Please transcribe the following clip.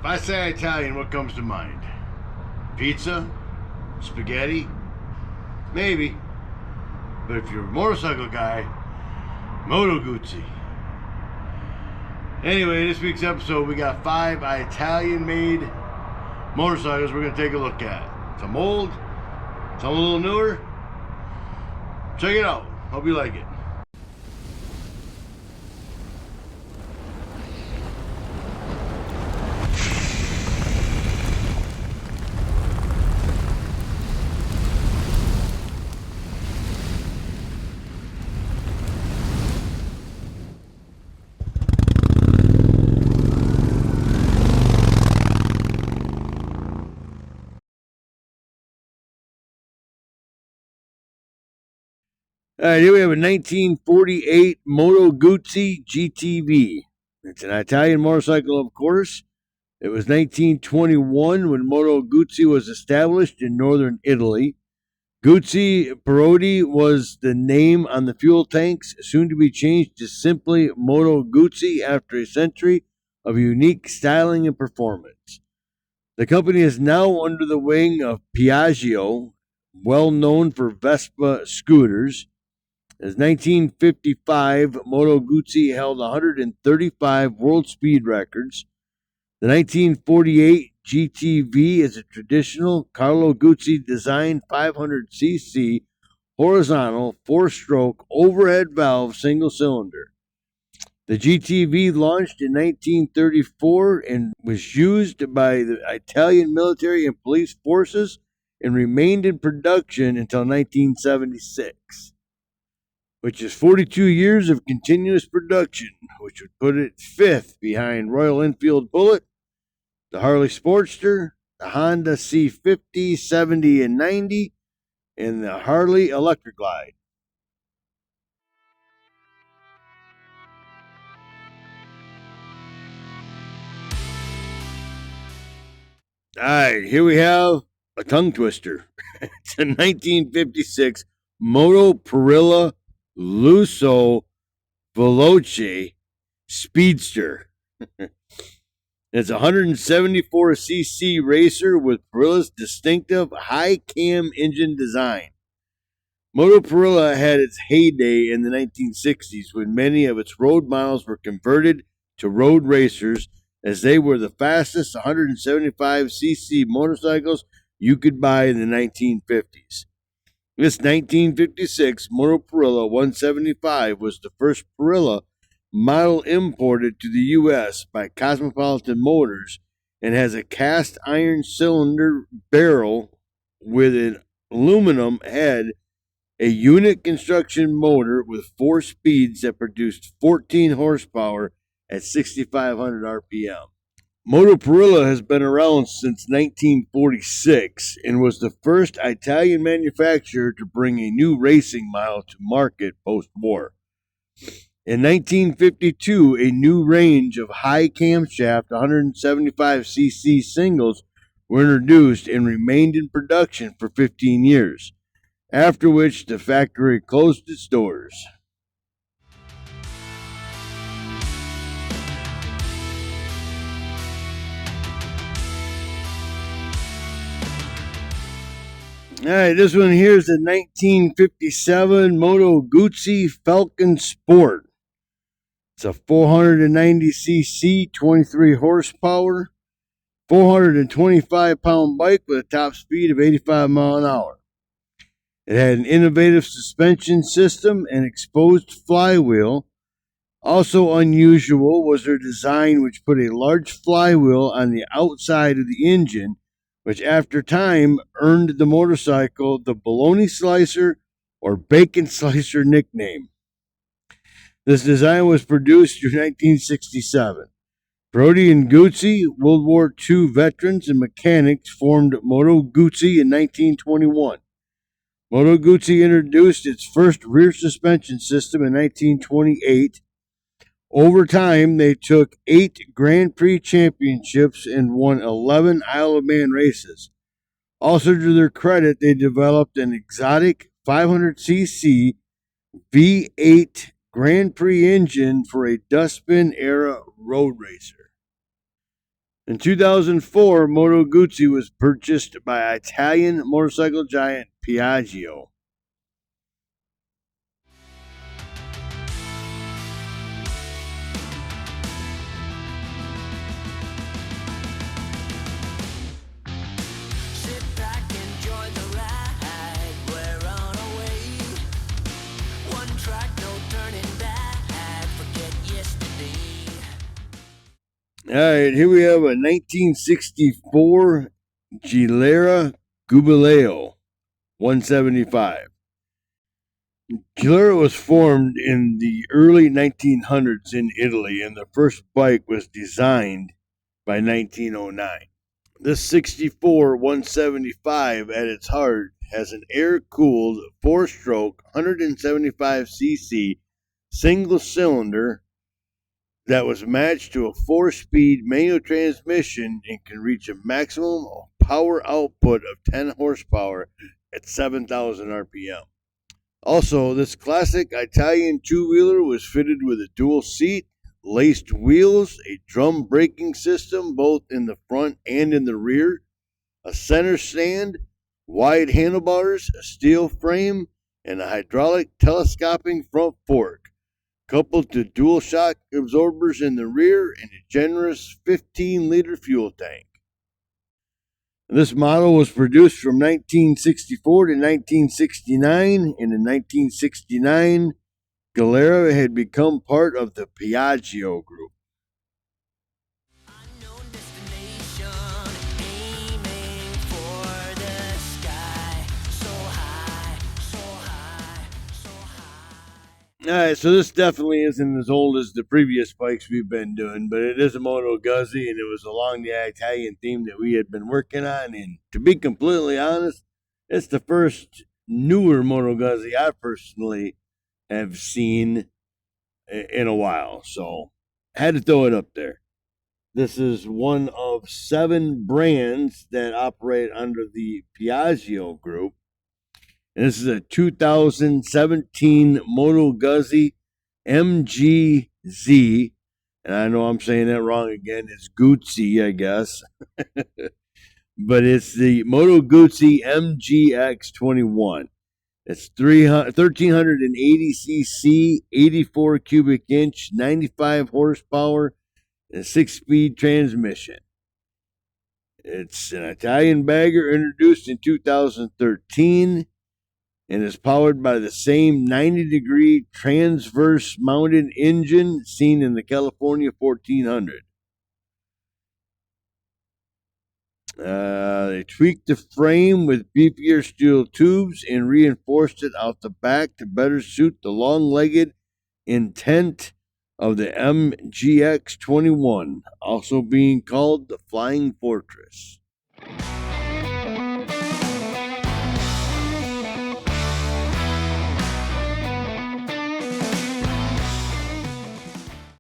If I say Italian, what comes to mind? Pizza? Spaghetti? Maybe. But if you're a motorcycle guy, Moto Guzzi. Anyway, this week's episode, we got 5 Italian-made motorcycles we're going to take a look at. Some old, some a little newer. Check it out. Hope you like it. All right, here we have a 1948 Moto Guzzi GTV. It's an Italian motorcycle, of course. It was 1921 when Moto Guzzi was established in northern Italy. Guzzi Parodi was the name on the fuel tanks, soon to be changed to simply Moto Guzzi after a century of unique styling and performance. The company is now under the wing of Piaggio, well known for Vespa scooters. As 1955, Moto Guzzi held 135 world speed records. The 1948 GTV is a traditional Carlo Guzzi designed 500cc horizontal 4-stroke overhead valve single cylinder. The GTV launched in 1934 and was used by the Italian military and police forces and remained in production until 1976. Which is 42 years of continuous production, which would put it 5th behind Royal Enfield Bullet, the Harley Sportster, the Honda C50, 70, and 90, and the Harley Electric Glide. All right, here we have a tongue twister. It's a 1956 Moto Parilla Lusso Veloce Speedster. It's a 174cc racer with Parilla's distinctive high cam engine design. Moto Parilla had its heyday in the 1960s when many of its road models were converted to road racers, as they were the fastest 175cc motorcycles you could buy in the 1950s. This 1956 Moto Parilla 175 was the first Parilla model imported to the U.S. by Cosmopolitan Motors and has a cast iron cylinder barrel with an aluminum head, a unit construction motor with 4 speeds that produced 14 horsepower at 6,500 RPM. Moto Parilla has been around since 1946 and was the first Italian manufacturer to bring a new racing model to market post-war. In 1952, a new range of high camshaft 175cc singles were introduced and remained in production for 15 years, after which the factory closed its doors. All right, this one here is the 1957 Moto Guzzi Falcone Sport. It's a 490cc, 23 horsepower, 425-pound bike with a top speed of 85 miles an hour. It had an innovative suspension system and exposed flywheel. Also unusual was their design, which put a large flywheel on the outside of the engine, which after time earned the motorcycle the Bologna Slicer or Bacon Slicer nickname. This design was produced through 1967. Parodi and Guzzi, World War II veterans and mechanics, formed Moto Guzzi in 1921. Moto Guzzi introduced its first rear suspension system in 1928. Over time, they took 8 Grand Prix championships and won 11 Isle of Man races. Also, to their credit, they developed an exotic 500cc V8 Grand Prix engine for a dustbin-era road racer. In 2004, Moto Guzzi was purchased by Italian motorcycle giant Piaggio. All right, here we have a 1964 Gilera Giubileo 175. Gilera was formed in the early 1900s in Italy, and the first bike was designed by 1909. This 64 175 at its heart has an air-cooled 4-stroke 175cc single cylinder that was matched to a 4-speed manual transmission and can reach a maximum power output of 10 horsepower at 7,000 RPM. Also, this classic Italian two-wheeler was fitted with a dual seat, laced wheels, a drum braking system both in the front and in the rear, a center stand, wide handlebars, a steel frame, and a hydraulic telescoping front fork, coupled to dual shock absorbers in the rear and a generous 15-liter fuel tank. This model was produced from 1964 to 1969, and in 1969, Gilera had become part of the Piaggio group. Alright, so this definitely isn't as old as the previous bikes we've been doing, but it is a Moto Guzzi, and it was along the Italian theme that we had been working on. And to be completely honest, it's the first newer Moto Guzzi I personally have seen in a while, so I had to throw it up there. This is one of 7 brands that operate under the Piaggio group. And this is a 2017 Moto Guzzi MGZ. And I know I'm saying that wrong again. It's Guzzi, I guess. But it's the Moto Guzzi MGX 21. It's 1380cc, 84 cubic inch, 95 horsepower, and a 6-speed transmission. It's an Italian bagger introduced in 2013. And is powered by the same 90-degree transverse mounted engine seen in the California 1400. They tweaked the frame with beefier steel tubes and reinforced it out the back to better suit the long-legged intent of the MGX 21, also being called the Flying Fortress.